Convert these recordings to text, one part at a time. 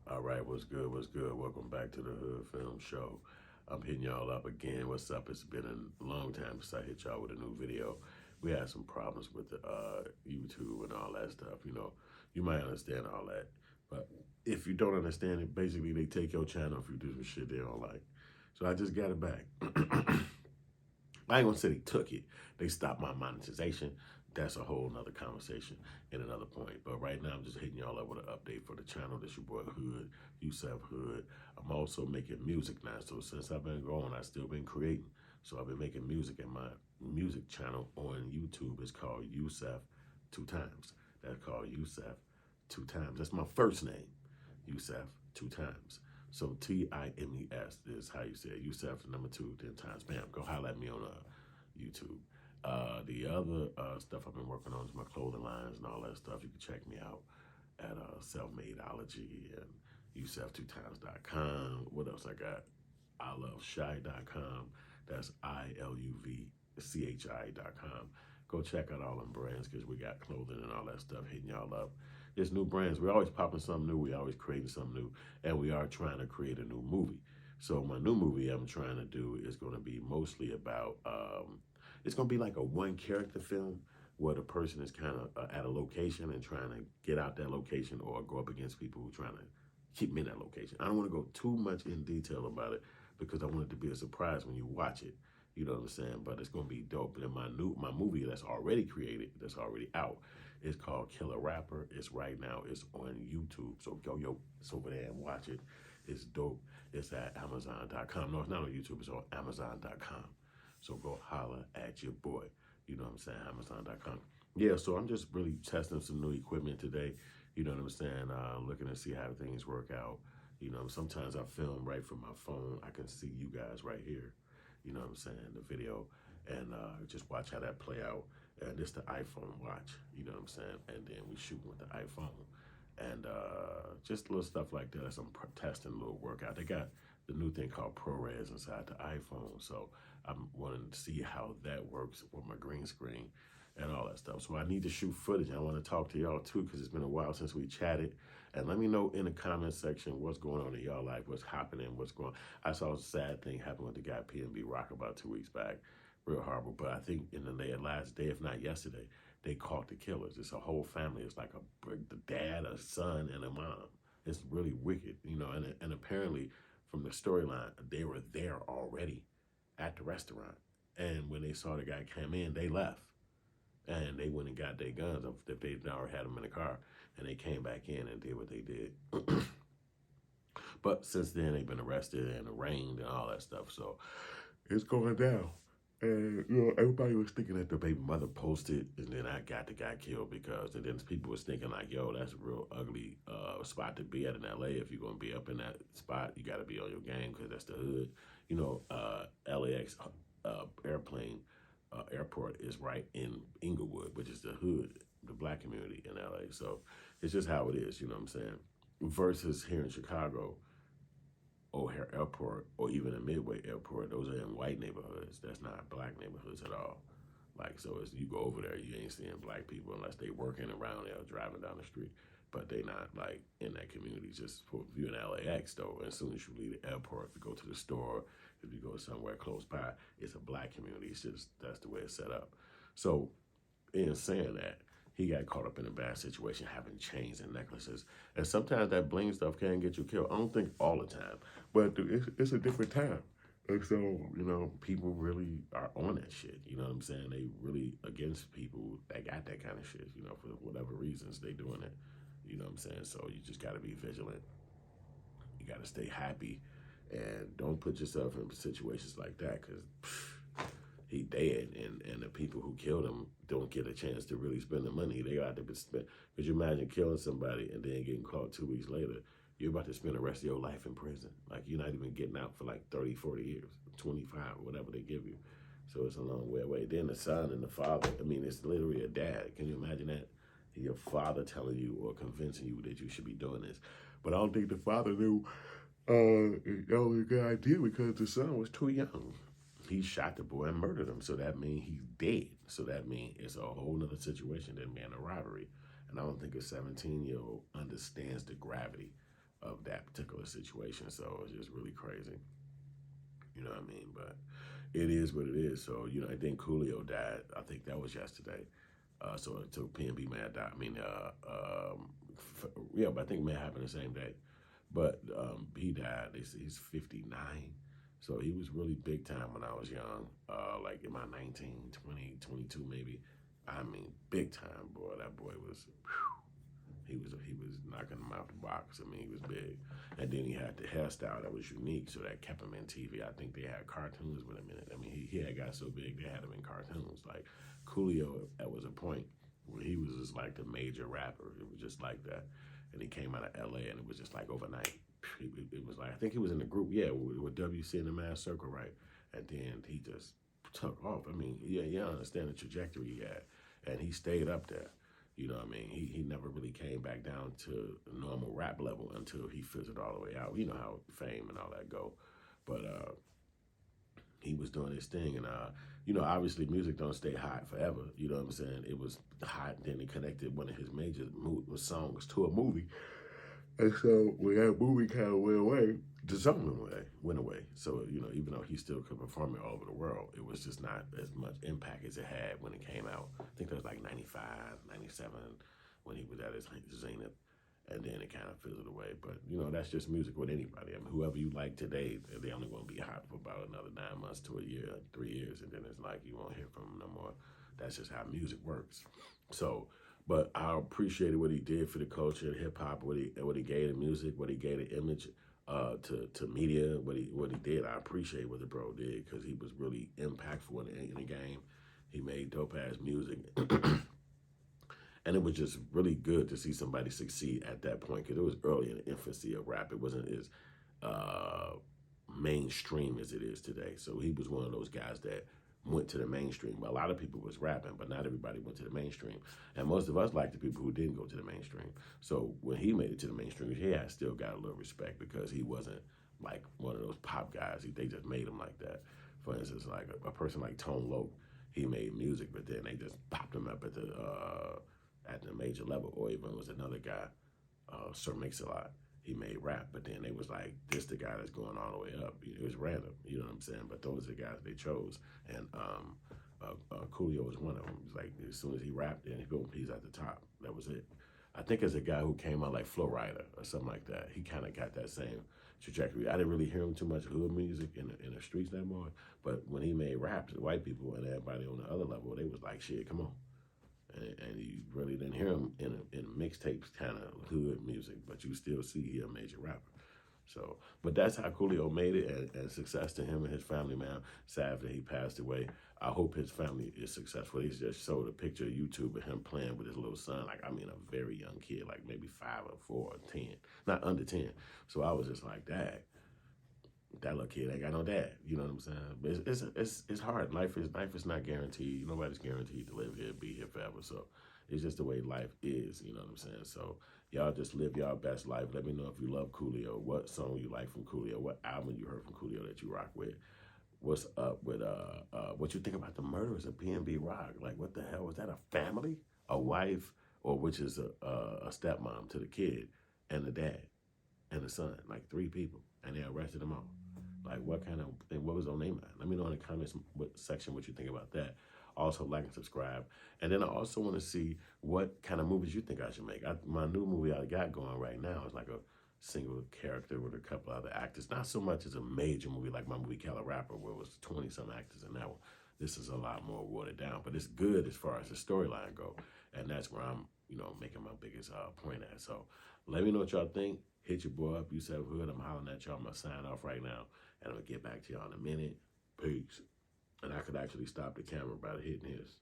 All right, what's good? What's good? Welcome back to the Hood Film Show. I'm hitting y'all up again. What's up? It's been a long time since I hit y'all with a new video. We had some problems with the YouTube and all that stuff. You might understand all that, but if you don't understand it, basically they take your channel if you do some shit they don't like. So I just got it back. I ain't gonna say they took it. They stopped my monetization. That's a whole nother conversation and another point. But right now I'm just hitting y'all up with an update for the channel. This your boy Hood, Yusef Hood. I'm also making music now. So since I've been going, I've still been creating. So I've been making music, and my music channel on YouTube is called Yusef Two Times. That's called Yusef Two Times. That's my first name, Yusef Two Times. So Times is how you say it. Yusef number 2, 10 times. Bam, go holler at me on YouTube. The other stuff I've been working on is my clothing lines and all that stuff. You can check me out at Selfmadeology and Yusef2times.com. What else I got? ILoveShy.com. That's ILUVCHI.com. Go check out all them brands because we got clothing and all that stuff hitting y'all up. There's new brands. We're always popping something new. We always creating something new. And we are trying to create a new movie. So my new movie I'm trying to do is going to be mostly about, it's going to be like a one character film where the person is kind of at a location and trying to get out that location or go up against people who are trying to keep me in that location. I don't want to go too much in detail about it because I want it to be a surprise when you watch it. You know what I'm saying? But it's gonna be dope. And my movie that's already created, that's already out, is called Killer Rapper. It's right now. It's on YouTube. So it's over there and watch it. It's dope. It's at Amazon.com. No, it's not on YouTube. It's on Amazon.com. So go holler at your boy. You know what I'm saying? Amazon.com. Yeah. So I'm just really testing some new equipment today. You know what I'm saying? Looking to see how things work out. Sometimes I film right from my phone. I can see you guys right here. You know what I'm saying, the video, and just watch how that play out. And this the iPhone watch, you know what I'm saying? And then we shoot with the iPhone. And just little stuff like that. Some testing, little workout. They got the new thing called ProRes inside the iPhone. So I'm wanting to see how that works with my green screen and all that stuff. So I need to shoot footage. I want to talk to y'all too because it's been a while since we chatted. And let me know in the comment section what's going on in y'all life, what's happening, what's going on. I saw a sad thing happen with the guy PNB Rock about 2 weeks back. Real horrible. But I think in the last day, if not yesterday, they caught the killers. It's a whole family. It's like the dad, a son, and a mom. It's really wicked, and apparently from the storyline, they were there already at the restaurant. And when they saw the guy come in, they left. And they went and got their guns if they already had them in the car. And they came back in and did what they did. But since then, they've been arrested and arraigned and all that stuff. So it's going down. And, everybody was thinking that the baby mother posted, and then I got the guy killed because, and then people was thinking like, yo, that's a real ugly spot to be at in LA. If you're going to be up in that spot, you got to be on your game because that's the hood. LAX airport is right in Inglewood, which is the hood, the black community in LA. So it's just how it is, you know what I'm saying? Versus here in Chicago, O'Hare Airport, or even the Midway Airport, those are in white neighborhoods. That's not black neighborhoods at all. Like, so as you go over there, you ain't seeing black people unless they working around there or driving down the street. But they not like in that community. Just for if you're in LAX though, as soon as you leave the airport, if you go to the store, if you go somewhere close by, it's a black community. It's just, that's the way it's set up. So in saying that, he got caught up in a bad situation, having chains and necklaces. And sometimes that bling stuff can get you killed. I don't think all the time, but it's a different time. And so, people really are on that shit. You know what I'm saying? They really against people that got that kind of shit, for whatever reasons they doing it. You know what I'm saying? So you just got to be vigilant. You got to stay happy and don't put yourself in situations like that because he dead, and the people who killed him don't get a chance to really spend the money. They got to be spent. Could you imagine killing somebody and then getting caught 2 weeks later? You're about to spend the rest of your life in prison. Like, you're not even getting out for like 30, 40 years, 25, whatever they give you. So it's a long way away. Then the son and the father, it's literally a dad. Can you imagine that? Your father telling you or convincing you that you should be doing this. But I don't think the father knew that was a good idea because the son was too young. He shot the boy and murdered him. So that means he's dead. So that means it's a whole nother situation than a robbery. And I don't think a 17-year-old understands the gravity of that particular situation. So it's just really crazy. You know what I mean? But it is what it is. So, I think Coolio died. I think that was yesterday. So PNB may have died. I mean, yeah, but I think it may have happened the same day. But he died. He's 59. So he was really big time when I was young, like in my 19, 20, 22 maybe. I mean, big time, boy. That boy was, he was knocking him out the box. I mean, he was big. And then he had the hairstyle that was unique, so that kept him in TV. I think they had cartoons with him in it. I mean, he had got so big, they had him in cartoons. Like, Coolio, that was a point where he was just like the major rapper. It was just like that. And he came out of LA, and it was just like overnight. It was like, I think he was in the group, yeah, with WC in the Mass Circle, right? And then he just took off. I mean, yeah, you understand the trajectory he had. And he stayed up there. You know what I mean? He never really came back down to the normal rap level until he fizzled all the way out. You know how fame and all that go. But he was doing his thing. And, obviously music don't stay hot forever. You know what I'm saying? It was hot, then he connected one of his major songs to a movie. And so when that movie kind of went away, the song went away. So, even though he still could perform it all over the world, it was just not as much impact as it had when it came out. I think that was like 95, 97 when he was at his zenith. And then it kind of fizzled away. But, that's just music with anybody. I mean, whoever you like today, they only going to be hot for about another 9 months to a year, 3 years. And then it's like you won't hear from them no more. That's just how music works. So, but I appreciated what he did for the culture, hip hop, what he gave the music, what he gave the image to media, what he did. I appreciate what the bro did because he was really impactful in the game. He made dope ass music, and it was just really good to see somebody succeed at that point because it was early in the infancy of rap. It wasn't as uh, mainstream as it is today. So he was one of those guys that went to the mainstream. A lot of people was rapping, but not everybody went to the mainstream. And most of us like the people who didn't go to the mainstream. So when he made it to the mainstream, he had still got a little respect because he wasn't like one of those pop guys. They just made him like that. For instance, like a person like Tone Loc, he made music, but then they just popped him up at the major level. Or even was another guy, Sir Mix-a-Lot. He made rap, but then they was like, this the guy that's going all the way up. It was random, you know what I'm saying? But those are the guys they chose. And Coolio was one of them. It's like, as soon as he rapped, then he's at the top. That was it. I think as a guy who came out like Flo Rida or something like that, he kind of got that same trajectory. I didn't really hear him too much hood music in the streets that more, but when he made raps, the white people and everybody on the other level, they was like, shit, come on. And you really didn't hear him in mixtapes, kind of hood music, but you still see he a major rapper. So, but that's how Coolio made it, and success to him and his family, man. Sad that he passed away. I hope his family is successful. He's just showed a picture of YouTube of him playing with his little son, like, I mean, a very young kid, like maybe 5 or 4 or 10, not under 10. So I was just like, Dad, that little kid ain't got no dad. You know what I'm saying? But it's hard. Life is not guaranteed. Nobody's guaranteed to live here, be here forever. So it's just the way life is. You know what I'm saying? So y'all just live y'all best life. Let me know if you love Coolio, what song you like from Coolio, what album you heard from Coolio that you rock with. What's up with what you think about the murders of PNB Rock? Like, what the hell was that? A family, a wife, or which is a stepmom to the kid and the dad and the son, like 3 people, and they arrested them all. Like, what kind of thing, what was on their mind? Let me know in the comments section what you think about that. Also, like and subscribe. And then I also want to see what kind of movies you think I should make. My new movie I got going right now is like a single character with a couple other actors. Not so much as a major movie like my movie Cali Rapper, where it was 20-some actors in that one. This is a lot more watered down, but it's good as far as the storyline go. And that's where I'm, making my biggest point at. So let me know what y'all think. Hit your boy up, Yusef Hood. I'm hollering at y'all. I'm going to sign off right now, and I'm going to get back to y'all in a minute. Peace. And I could actually stop the camera by hitting his.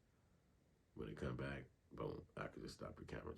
When it come back, boom, I could just stop the camera.